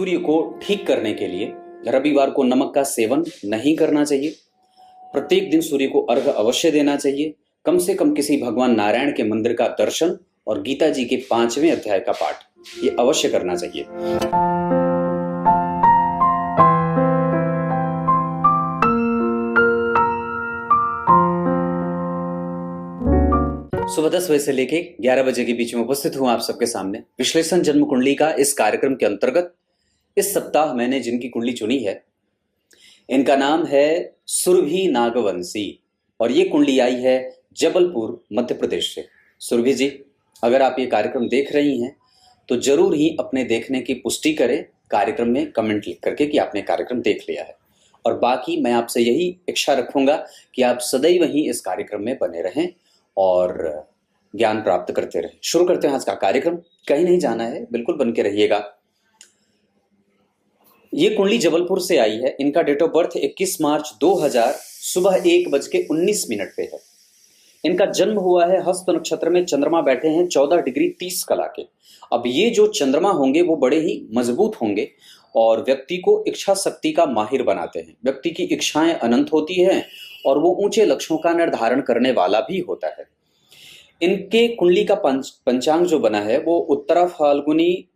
सूर्य को ठीक करने के लिए रविवार को नमक का सेवन नहीं करना चाहिए। प्रत्येक दिन सूर्य को अर्घ अवश्य देना चाहिए। कम से कम किसी भगवान नारायण के मंदिर का दर्शन और गीता जी के 5वें अध्याय का पाठ ये अवश्य करना चाहिए। सुबह 10 बजे से लेके 11 बजे के बीच में उपस्थित हूं आप सबके सामने विश्लेषण जन्म कुंडली का। इस कार्यक्रम के अंतर्गत इस सप्ताह मैंने जिनकी कुंडली चुनी है इनका नाम है सुरभि नागवंशी और ये कुंडली आई है जबलपुर मध्य प्रदेश से। सुरभि जी, अगर आप ये कार्यक्रम देख रही हैं तो जरूर ही अपने देखने की पुष्टि करें कार्यक्रम में कमेंट लिख करके कि आपने कार्यक्रम देख लिया है। और बाकी मैं आपसे यही इच्छा रखूंगा कि आप सदैव ही इस कार्यक्रम में बने रहें और ज्ञान प्राप्त करते रहें। शुरू करते हैं आज का कार्यक्रम। कहीं नहीं जाना है, बिल्कुल बन के रहिएगा। ये कुंडली जबलपुर से आई है। इनका डेट ऑफ बर्थ 21 मार्च 2000 सुबह 1:19 पे है। इनका जन्म हुआ है हस्त नक्षत्र में। चंद्रमा बैठे हैं 14 डिग्री 30 कला के। अब ये जो चंद्रमा होंगे वो बड़े ही मजबूत होंगे और व्यक्ति को इच्छा शक्ति का माहिर बनाते हैं। व्यक्ति की इच्छाएं अनंत होती हैं और वो ऊंचे लक्ष्यों का निर्धारण करने वाला भी होता है। इनके कुंडली का पंचांग जो बना है वो उत्तरा फाल्गुनी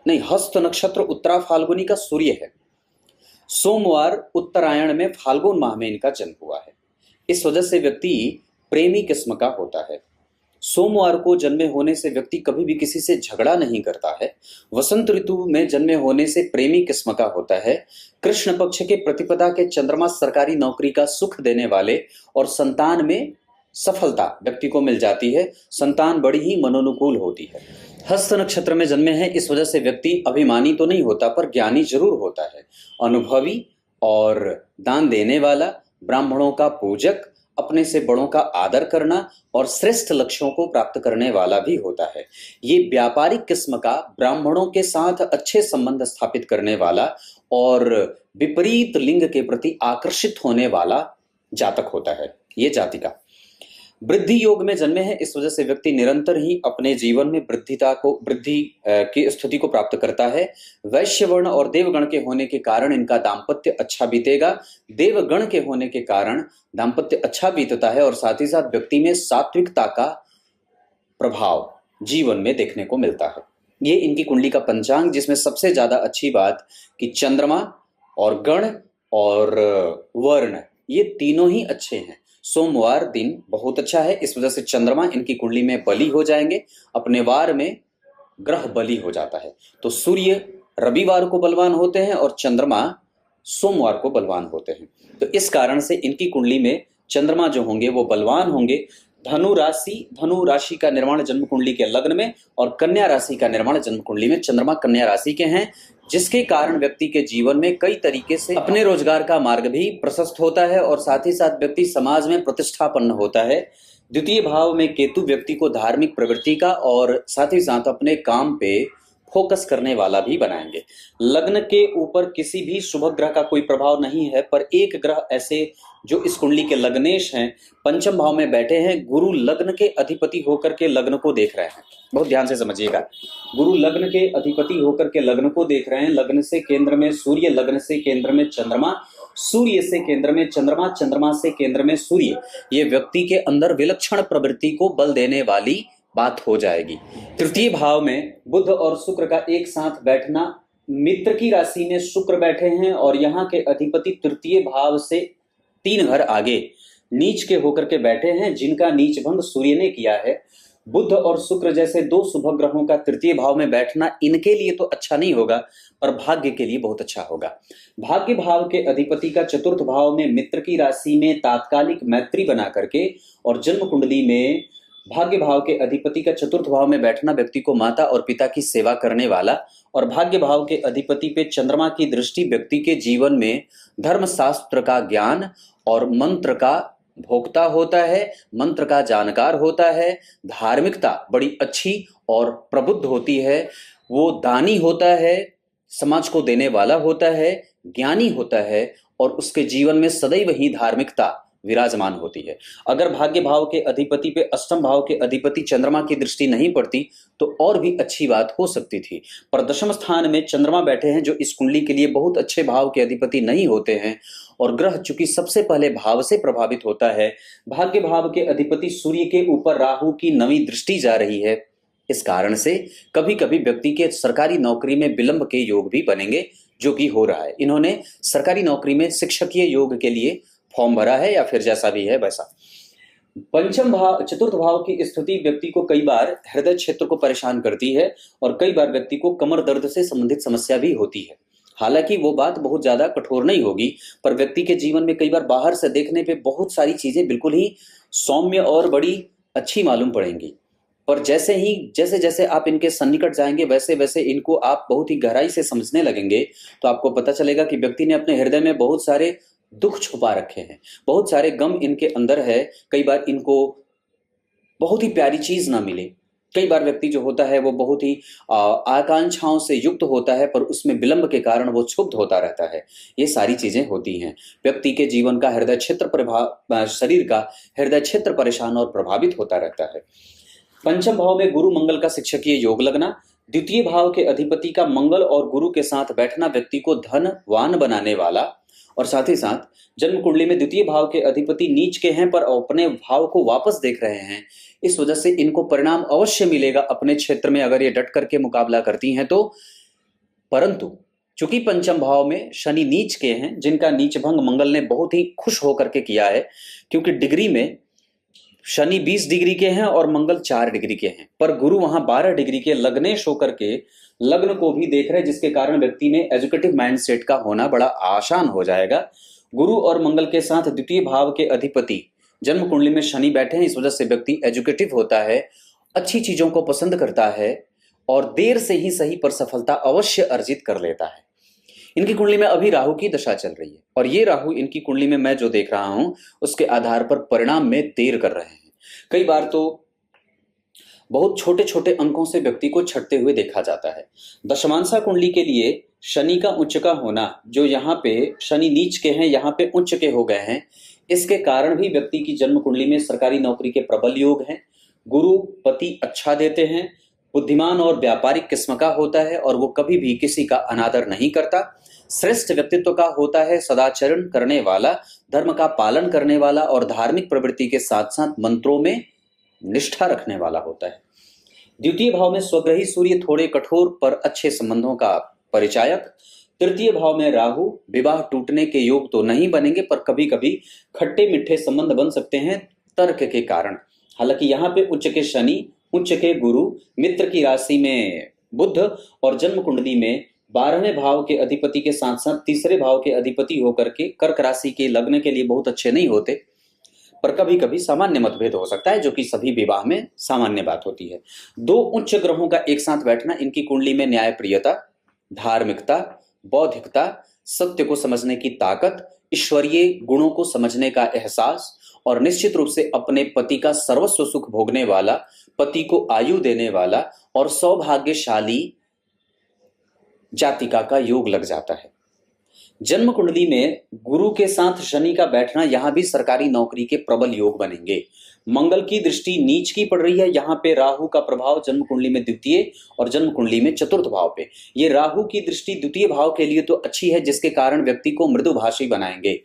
नहीं हस्त नक्षत्र उत्तरा फाल्गुनी का सूर्य है। सोमवार उत्तरायण में फाल्गुन माह में इनका जन्म हुआ है। इस वजह से व्यक्ति प्रेमी किस्म का होता है। सोमवार को जन्मे होने से व्यक्ति कभी भी किसी से झगड़ा नहीं करता है। वसंत ऋतु में जन्मे होने से प्रेमी किस्म का होता है। कृष्ण पक्ष के प्रतिपदा के चंद्रमा सरकारी नौकरी का सुख देने वाले और संतान में सफलता व्यक्ति को मिल जाती है। संतान बड़ी ही मनोनुकूल होती है। हस्त नक्षत्र में जन्मे हैं, इस वजह से व्यक्ति अभिमानी तो नहीं होता पर ज्ञानी जरूर होता है। अनुभवी और दान देने वाला, ब्राह्मणों का पूजक, अपने से बड़ों का आदर करना और श्रेष्ठ लक्ष्यों को प्राप्त करने वाला भी होता है। ये व्यापारिक किस्म का, ब्राह्मणों के साथ अच्छे संबंध स्थापित करने वाला और विपरीत लिंग के प्रति आकर्षित होने वाला जातक होता है। ये जातिका वृद्धि योग में जन्मे हैं, इस वजह से व्यक्ति निरंतर ही अपने जीवन में वृद्धि की स्थिति को प्राप्त करता है। वैश्य वर्ण और देवगण के होने के कारण इनका दाम्पत्य अच्छा बीतेगा। देवगण के होने के कारण दाम्पत्य अच्छा बीतता है और साथ ही साथ व्यक्ति में सात्विकता का प्रभाव जीवन में देखने को मिलता है। ये इनकी कुंडली का पंचांग, जिसमें सबसे ज्यादा अच्छी बात कि चंद्रमा और गण और वर्ण ये तीनों ही अच्छे हैं। सोमवार दिन बहुत अच्छा है, इस वजह से चंद्रमा इनकी कुंडली में बली हो जाएंगे। अपने वार में ग्रह बली हो जाता है तो सूर्य रविवार को बलवान होते हैं और चंद्रमा सोमवार को बलवान होते हैं। तो इस कारण से इनकी कुंडली में चंद्रमा जो होंगे वो बलवान होंगे। धनु राशि का निर्माण जन्म कुंडली के लग्न में और कन्या राशि का निर्माण जन्म कुंडली में। चंद्रमा कन्या राशि के हैं, जिसके कारण व्यक्ति के जीवन में कई तरीके से अपने रोजगार का मार्ग भी प्रशस्त होता है और साथ ही साथ व्यक्ति समाज में प्रतिष्ठापन्न होता है। द्वितीय भाव में केतु व्यक्ति को धार्मिक प्रवृत्ति का और साथ ही साथ अपने काम पे फोकस करने वाला भी बनाएंगे। लग्न के ऊपर किसी भी शुभ ग्रह का कोई प्रभाव नहीं है, पर एक ग्रह ऐसे जो इस कुंडली के लग्नेश हैं पंचम भाव में बैठे हैं। गुरु लग्न के अधिपति होकर के लग्न को देख रहे हैं। बहुत ध्यान से समझिएगा, गुरु लग्न के अधिपति होकर के लग्न को देख रहे हैं। लग्न से केंद्र में सूर्य, लग्न से केंद्र में चंद्रमा, सूर्य से केंद्र में चंद्रमा, चंद्रमा से केंद्र में सूर्य। ये व्यक्ति के अंदर विलक्षण प्रवृत्ति को बल देने वाली बात हो जाएगी। तृतीय भाव में बुध और शुक्र का एक साथ बैठना, मित्र की राशि में शुक्र बैठे हैं और यहाँ के अधिपति तृतीय भाव से 3 घर आगे नीच के होकर के बैठे हैं, जिनका नीच भंग सूर्य ने किया है। बुध और शुक्र जैसे 2 शुभ ग्रहों का तृतीय भाव में बैठना इनके लिए तो अच्छा नहीं होगा, पर भाग्य के लिए बहुत अच्छा होगा। भाग्य भाव के अधिपति का चतुर्थ भाव में मित्र की राशि में तात्कालिक मैत्री बना करके और जन्म कुंडली में भाग्य भाव के अधिपति का चतुर्थ भाव में बैठना व्यक्ति को माता और पिता की सेवा करने वाला और भाग्य भाव के अधिपति पे चंद्रमा की दृष्टि व्यक्ति के जीवन में धर्म शास्त्र का ज्ञान और मंत्र का भोक्ता होता है, मंत्र का जानकार होता है। धार्मिकता बड़ी अच्छी और प्रबुद्ध होती है। वो दानी होता है, समाज को देने वाला होता है, ज्ञानी होता है और उसके जीवन में सदैव ही धार्मिकता विराजमान होती है। अगर भाग्य भाव के अधिपति पे अष्टम भाव के अधिपति चंद्रमा की दृष्टि नहीं पड़ती तो और भी अच्छी बात हो सकती थी, पर दशम स्थान में चंद्रमा बैठे हैं जो इस कुंडली के लिए बहुत अच्छे भाव के अधिपति नहीं होते हैं, और ग्रह चूंकि सबसे पहले भाव से प्रभावित होता है, भाग्य भाव के अधिपति सूर्य के ऊपर राहु की नवीं दृष्टि जा रही है, इस कारण से कभी कभी व्यक्ति के सरकारी नौकरी में विलंब के योग भी बनेंगे, जो कि हो रहा है। इन्होंने सरकारी नौकरी में शिक्षकीय योग के लिए फॉर्म भरा है या फिर जैसा भी है वैसा। पंचम भाव चतुर्थ भाव की स्थिति व्यक्ति को कई बार हृदय क्षेत्र को परेशान करती है और कई बार व्यक्ति को कमर दर्द से संबंधित समस्या भी होती है। हालांकि वो बात बहुत ज्यादा कठोर नहीं होगी, पर व्यक्ति के जीवन में कई बार बाहर से देखने पे बहुत सारी चीजें बिल्कुल ही सौम्य और बड़ी अच्छी मालूम पड़ेंगी, पर जैसे जैसे आप इनके सन्निकट जाएंगे वैसे वैसे इनको आप बहुत ही गहराई से समझने लगेंगे, तो आपको पता चलेगा कि व्यक्ति ने अपने हृदय में बहुत सारे दुख छुपा रखे हैं, बहुत सारे गम इनके अंदर है। कई बार इनको बहुत ही प्यारी चीज ना मिले, कई बार व्यक्ति जो होता है वो बहुत ही आकांक्षाओं से युक्त होता है, पर उसमें विलंब के कारण वो क्षुब्ध होता रहता है। ये सारी चीजें होती हैं। व्यक्ति के जीवन का हृदय क्षेत्र शरीर का हृदय क्षेत्र परेशान और प्रभावित होता रहता है। पंचम भाव में गुरु मंगल का शिक्षकीय योग लगना, द्वितीय भाव के अधिपति का मंगल और गुरु के साथ बैठना व्यक्ति को धनवान बनाने वाला, और साथ ही साथ जन्म कुंडली में द्वितीय भाव के अधिपति नीच के हैं पर अपने भाव को वापस देख रहे हैं, इस वजह से इनको परिणाम अवश्य मिलेगा अपने क्षेत्र में अगर ये डट करके मुकाबला करती हैं तो। परंतु चूंकि पंचम भाव में शनि नीच के हैं, जिनका नीच भंग मंगल ने बहुत ही खुश होकर के किया है, क्योंकि डिग्री में शनि 20 डिग्री के हैं और मंगल 4 डिग्री के हैं, पर गुरु वहां 12 डिग्री के लग्नेश होकर के लग्न को भी देख रहे, जिसके कारण व्यक्ति में एजुकेटिव माइंडसेट का होना बड़ा आसान हो जाएगा। गुरु और मंगल के साथ द्वितीय भाव के अधिपति जन्म कुंडली में शनि बैठे हैं, इस वजह से व्यक्ति एजुकेटिव होता है, अच्छी चीजों को पसंद करता है और देर से ही सही पर सफलता अवश्य अर्जित कर लेता है। इनकी कुंडली में अभी राहु की दशा चल रही है और ये राहु इनकी कुंडली में मैं जो देख रहा हूं उसके आधार पर परिणाम में देर कर रहे हैं। कई बार तो बहुत छोटे छोटे अंकों से व्यक्ति को छटते हुए देखा जाता है। दशमांशा कुंडली के लिए शनि का उच्च का होना, जो यहाँ पे शनि नीच के हैं यहाँ पे उच्च के हो गए हैं, इसके कारण भी व्यक्ति की जन्म कुंडली में सरकारी नौकरी के प्रबल योग हैं। गुरु पति अच्छा देते हैं, बुद्धिमान और व्यापारिक किस्म का होता है और वो कभी भी किसी का अनादर नहीं करता। श्रेष्ठ व्यक्तित्व का होता है, सदाचरण करने वाला, धर्म का पालन करने वाला और धार्मिक प्रवृत्ति के साथ साथ मंत्रों में निष्ठा रखने वाला होता है। द्वितीय भाव में स्वग्रही सूर्य थोड़े कठोर पर अच्छे संबंधों का परिचायक। तृतीय भाव में राहु विवाह टूटने के योग तो नहीं बनेंगे, पर कभी कभी खट्टे मीठे संबंध बन सकते हैं तर्क के कारण। हालांकि यहाँ पे उच्च के शनि, उच्च के गुरु, मित्र की राशि में बुध और जन्म कुंडली में 12वें भाव के अधिपति के साथ साथ तीसरे भाव के अधिपति होकर के कर्क राशि के लग्न के लिए बहुत अच्छे नहीं होते, पर कभी कभी सामान्य मतभेद हो सकता है, जो कि सभी विवाह में सामान्य बात होती है। दो उच्च ग्रहों का एक साथ बैठना इनकी कुंडली में न्यायप्रियता, धार्मिकता, बौद्धिकता, सत्य को समझने की ताकत, ईश्वरीय गुणों को समझने का एहसास और निश्चित रूप से अपने पति का सर्वस्व सुख भोगने वाला, पति को आयु देने वाला और सौभाग्यशाली जातिका का योग लग जाता है। जन्म कुंडली में गुरु के साथ शनि का बैठना, यहां भी सरकारी नौकरी के प्रबल योग बनेंगे। मंगल की दृष्टि नीच की पड़ रही है, यहाँ पे राहु का प्रभाव जन्म कुंडली में द्वितीय और जन्म कुंडली में चतुर्थ भाव पे। ये राहु की दृष्टि द्वितीय भाव के लिए तो अच्छी है, जिसके कारण व्यक्ति को मृदुभाषी बनाएंगे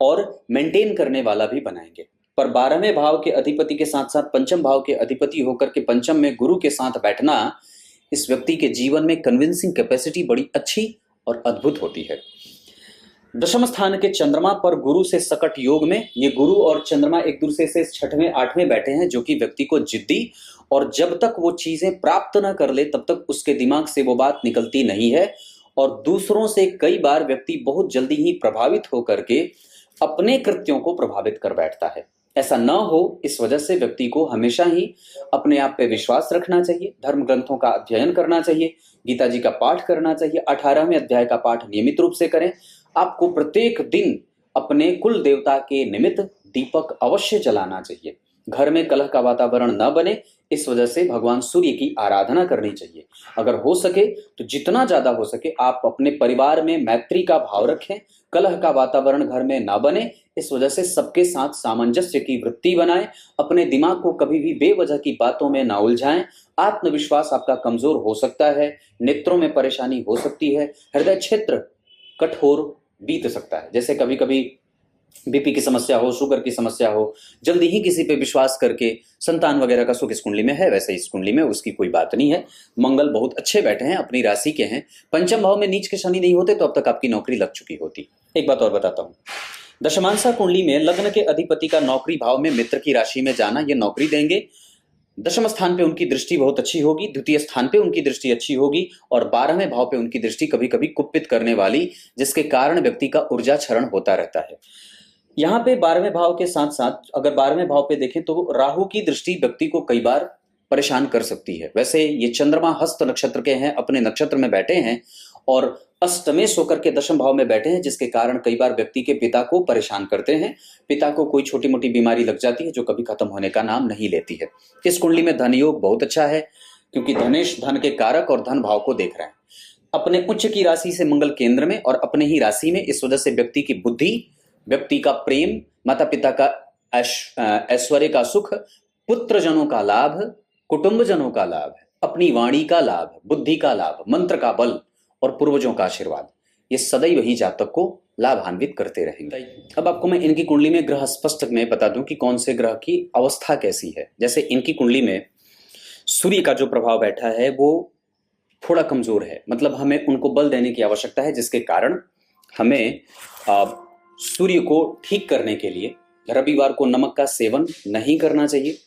और मेंटेन करने वाला भी बनाएंगे, पर 12वें भाव के अधिपति के साथ साथ पंचम भाव के अधिपति होकर के पंचम में गुरु के साथ बैठना इस व्यक्ति के जीवन में कन्विंसिंग कैपेसिटी बड़ी अच्छी और अद्भुत होती है। दशम स्थान के चंद्रमा पर गुरु से सकट योग में ये गुरु और चंद्रमा एक दूसरे से 6वें 8वें बैठे हैं, जो कि व्यक्ति को जिद्दी और जब तक वो चीजें प्राप्त न कर ले तब तक उसके दिमाग से वो बात निकलती नहीं है और दूसरों से कई बार व्यक्ति बहुत जल्दी ही प्रभावित होकर के अपने कृत्यों को प्रभावित कर बैठता है। ऐसा न हो, इस वजह से व्यक्ति को हमेशा ही अपने आप पे विश्वास रखना चाहिए, धर्म ग्रंथों का अध्ययन करना चाहिए, गीता जी का पाठ करना चाहिए। 18वें अध्याय का पाठ नियमित रूप से करें। आपको प्रत्येक दिन अपने कुल देवता के निमित्त दीपक अवश्य जलाना चाहिए। घर में कलह का वातावरण न बने, इस वजह से भगवान सूर्य की आराधना करनी चाहिए। अगर हो सके तो जितना ज्यादा हो सके आप अपने परिवार में मैत्री का भाव रखें, कलह का वातावरण घर में न बने, इस वजह से सबके साथ सामंजस्य की वृत्ति बनाएं, अपने दिमाग को कभी भी बेवजह की बातों में ना उलझाएं। आत्मविश्वास आपका कमजोर हो सकता है, नेत्रों में परेशानी हो सकती है, हृदय क्षेत्र कठोर बीत सकता है। जैसे कभी कभी बीपी की समस्या हो, शुगर की समस्या हो, जल्दी ही किसी पे विश्वास करके संतान वगैरह का सुख इस कुंडली में है, वैसे इस कुंडली में उसकी कोई बात नहीं है। मंगल बहुत अच्छे बैठे हैं, अपनी राशि के हैं। पंचम भाव में नीच के शनि नहीं होते तो अब तक आपकी नौकरी लग चुकी होती। एक बात और बताता हूं, दशमांशा कुंडली में लग्न के अधिपति का नौकरी भाव में मित्र की राशि में जाना, ये नौकरी देंगे। दशम स्थान पे उनकी दृष्टि बहुत अच्छी होगी, द्वितीय स्थान पे उनकी दृष्टि अच्छी होगी, और 12वें भाव पे उनकी दृष्टि कभी कभी कुपित करने वाली, जिसके कारण व्यक्ति का ऊर्जा क्षरण होता रहता है। यहाँ पे 12वें भाव के साथ साथ अगर 12वें भाव पे देखें तो राहु की दृष्टि व्यक्ति को कई बार परेशान कर सकती है। वैसे ये चंद्रमा हस्त नक्षत्र के हैं, अपने नक्षत्र में बैठे हैं और अष्टमेश होकर के दशम भाव में बैठे हैं, जिसके कारण कई बार व्यक्ति के पिता को परेशान करते हैं। पिता को कोई छोटी मोटी बीमारी लग जाती है जो कभी खत्म होने का नाम नहीं लेती है। इस कुंडली में धन योग बहुत अच्छा है, क्योंकि धनेश धन के कारक और धन भाव को देख रहे हैं। अपने उच्च की राशि से मंगल केंद्र में और अपने ही राशि में, इस वजह से व्यक्ति की बुद्धि, व्यक्ति का प्रेम, माता पिता का ऐश्वर्य का सुख, पुत्रजनों का लाभ, कुटुंबजनों का लाभ, अपनी वाणी का लाभ, बुद्धि का लाभ, मंत्र का बल और पूर्वजों का आशीर्वाद, ये सदैव ही जातक को लाभान्वित करते रहेंगे। अब आपको मैं इनकी कुंडली में ग्रह स्पष्ट में बता दूं कि कौन से ग्रह की अवस्था कैसी है। जैसे इनकी कुंडली में सूर्य का जो प्रभाव बैठा है वो थोड़ा कमजोर है, मतलब हमें उनको बल देने की आवश्यकता है, जिसके कारण हमें सूर्य को ठीक करने के लिए रविवार को नमक का सेवन नहीं करना चाहिए।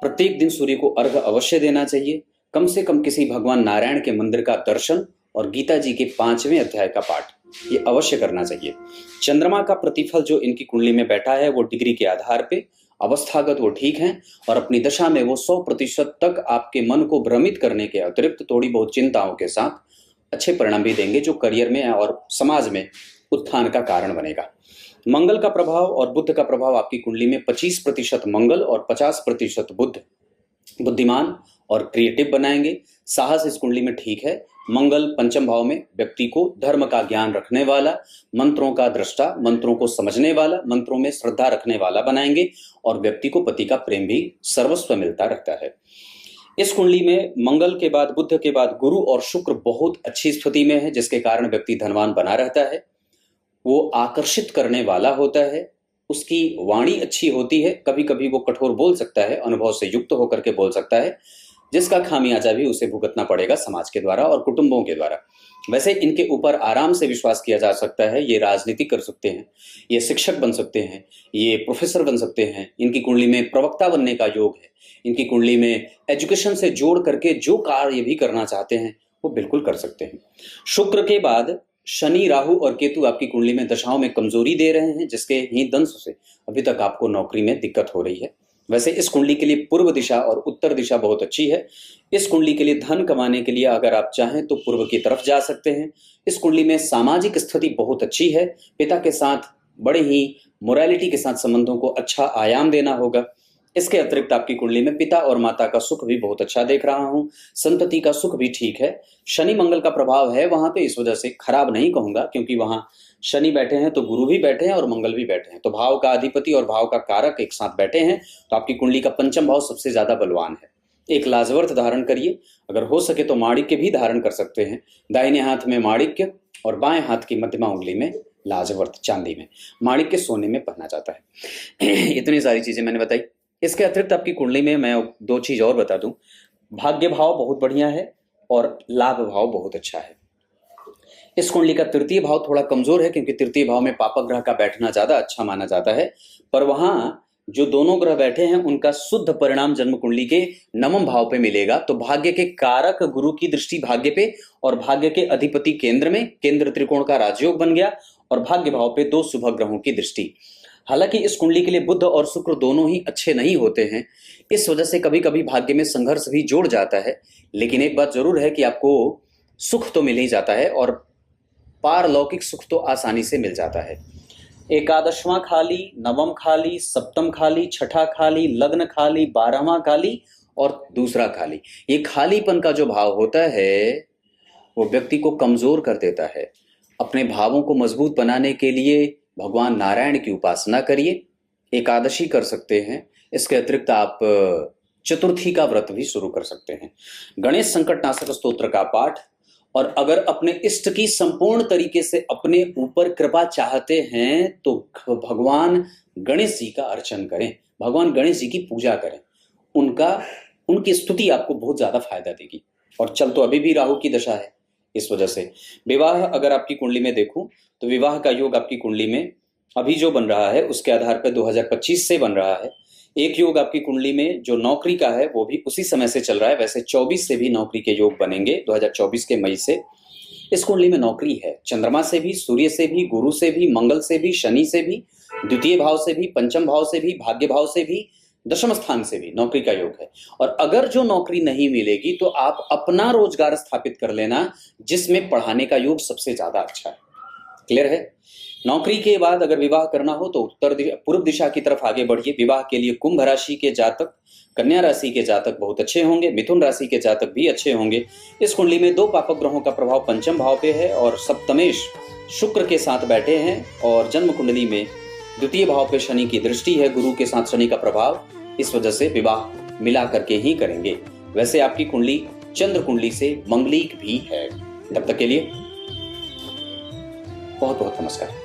प्रत्येक दिन सूर्य को अर्घ अवश्य देना चाहिए। कम से कम किसी भगवान नारायण के मंदिर का दर्शन और गीता जी के 5वें अध्याय का पाठ ये अवश्य करना चाहिए। चंद्रमा का प्रतिफल जो इनकी कुंडली में बैठा है वो डिग्री के आधार पे अवस्थागत वो ठीक है, और अपनी दशा में वो 100% तक आपके मन को भ्रमित करने के अतिरिक्त थोड़ी बहुत चिंताओं के साथ अच्छे परिणाम भी देंगे, जो करियर में और समाज में उत्थान का कारण बनेगा। मंगल का प्रभाव और बुध का प्रभाव आपकी कुंडली में 25% मंगल और 50% बुध बुद्धिमान और क्रिएटिव बनाएंगे। साहस इस कुंडली में ठीक है। मंगल पंचम भाव में व्यक्ति को धर्म का ज्ञान रखने वाला, मंत्रों का दृष्टा, मंत्रों को समझने वाला, मंत्रों में श्रद्धा रखने वाला बनाएंगे, और व्यक्ति को पति का प्रेम भी सर्वस्व मिलता रहता है। इस कुंडली में मंगल के बाद, बुध के बाद गुरु और शुक्र बहुत अच्छी स्थिति में है, जिसके कारण व्यक्ति धनवान बना रहता है। वो आकर्षित करने वाला होता है, उसकी वाणी अच्छी होती है, कभी कभी वो कठोर बोल सकता है, अनुभव से युक्त होकर के बोल सकता है, जिसका खामियाजा भी उसे भुगतना पड़ेगा समाज के द्वारा और कुटुंबों के द्वारा। वैसे इनके ऊपर आराम से विश्वास किया जा सकता है। ये राजनीति कर सकते हैं, ये शिक्षक बन सकते हैं, ये प्रोफेसर बन सकते हैं। इनकी कुंडली में प्रवक्ता बनने का योग है। इनकी कुंडली में एजुकेशन से जोड़ करके जो कार्य भी करना चाहते हैं वो बिल्कुल कर सकते हैं। शुक्र के बाद शनि, राहु और केतु आपकी कुंडली में दशाओं में कमजोरी दे रहे हैं, जिसके ही दंश से अभी तक आपको नौकरी में दिक्कत हो रही है। वैसे इस कुंडली के लिए पूर्व दिशा और उत्तर दिशा बहुत अच्छी है। इस कुंडली के लिए धन कमाने के लिए अगर आप चाहें तो पूर्व की तरफ जा सकते हैं। इस कुंडली में सामाजिक स्थिति बहुत अच्छी है। पिता के साथ बड़े ही मोरालिटी के साथ संबंधों को अच्छा आयाम देना होगा। इसके अतिरिक्त आपकी कुंडली में पिता और माता का सुख भी बहुत अच्छा देख रहा हूं, संतति का सुख भी ठीक है। शनि मंगल का प्रभाव है वहां पे, इस वजह से खराब नहीं कहूंगा, क्योंकि वहां शनि बैठे हैं तो गुरु भी बैठे हैं और मंगल भी बैठे हैं, तो भाव का अधिपति और भाव का कारक एक साथ बैठे हैं। तो आपकी कुंडली का पंचम भाव सबसे ज्यादा बलवान है। एक लाजवर्त धारण करिए, अगर हो सके तो माणिक्य भी धारण कर सकते हैं। दाहिने हाथ में माणिक्य और बाएं हाथ की मध्यमा उंगली में लाजवर्त, चांदी में। माणिक्य सोने में पहना जाता है। इतनी सारी चीजें मैंने बताई। इसके अतिरिक्त आपकी कुंडली में मैं 2 चीज और बता दूं। भाग्य भाव बहुत बढ़िया है और लाभ भाव बहुत अच्छा है। इस कुंडली का तृतीय भाव थोड़ा कमजोर है, क्योंकि तृतीय भाव में पापक ग्रह का बैठना ज्यादा अच्छा माना जाता है, पर वहां जो दोनों ग्रह बैठे हैं उनका शुद्ध परिणाम जन्म कुंडली के नवम भाव पे मिलेगा। तो भाग्य के कारक गुरु की दृष्टि भाग्य पे और भाग्य के अधिपति केंद्र में, केंद्र त्रिकोण का राजयोग बन गया, और भाग्य भाव पे 2 शुभ ग्रहों की दृष्टि। हालांकि इस कुंडली के लिए बुध और शुक्र दोनों ही अच्छे नहीं होते हैं, इस वजह से कभी कभी भाग्य में संघर्ष भी जोड़ जाता है। लेकिन एक बात जरूर है कि आपको सुख तो मिल ही जाता है, और पारलौकिक सुख तो आसानी से मिल जाता है। एकादशवां खाली, नवम खाली, सप्तम खाली, छठा खाली, लग्न खाली, 12वां खाली और दूसरा खाली। ये खालीपन का जो भाव होता है वो व्यक्ति को कमजोर कर देता है। अपने भावों को मजबूत बनाने के लिए भगवान नारायण की उपासना करिए, एकादशी कर सकते हैं। इसके अतिरिक्त आप चतुर्थी का व्रत भी शुरू कर सकते हैं। गणेश संकटनाशक स्तोत्र का पाठ, और अगर अपने इष्ट की संपूर्ण तरीके से अपने ऊपर कृपा चाहते हैं तो भगवान गणेश जी का अर्चन करें, भगवान गणेश जी की पूजा करें। उनकी स्तुति आपको बहुत ज्यादा फायदा देगी। और चल तो अभी भी राहु की दशा है, इस वजह से विवाह अगर आपकी कुंडली में देखूं तो विवाह का योग आपकी कुंडली में अभी जो बन रहा है उसके आधार पर 2025 से बन रहा है। एक योग आपकी कुंडली में जो नौकरी का है वो भी उसी समय से चल रहा है। वैसे 24 से भी नौकरी के योग बनेंगे, 2024 के मई से इस कुंडली में नौकरी है। चंद्रमा से भी, सूर्य से भी, गुरु से भी, मंगल से भी, शनि से भी, द्वितीय भाव से भी, पंचम भाव से भी, भाग्य भाव से भी, दशम स्थान से भी नौकरी का योग है। और अगर जो नौकरी नहीं मिलेगी तो आप अपना रोजगार स्थापित कर लेना, जिसमें पढ़ाने का योग सबसे ज्यादा अच्छा है। क्लियर है? नौकरी के बाद अगर विवाह करना हो तो पूर्व दिशा की तरफ आगे बढ़िए। विवाह के लिए कुंभ राशि के जातक, कन्या राशि के जातक बहुत अच्छे होंगे, मिथुन राशि के जातक भी अच्छे होंगे। इस कुंडली में 2 पापक ग्रहों का प्रभाव पंचम भाव पे है और सप्तमेश शुक्र के साथ बैठे हैं, और जन्म कुंडली में द्वितीय भाव पे शनि की दृष्टि है, गुरु के साथ शनि का प्रभाव। इस वजह से विवाह मिला करके ही करेंगे। वैसे आपकी कुंडली चंद्र कुंडली से मंगलिक भी है। तब तक के लिए बहुत बहुत नमस्कार।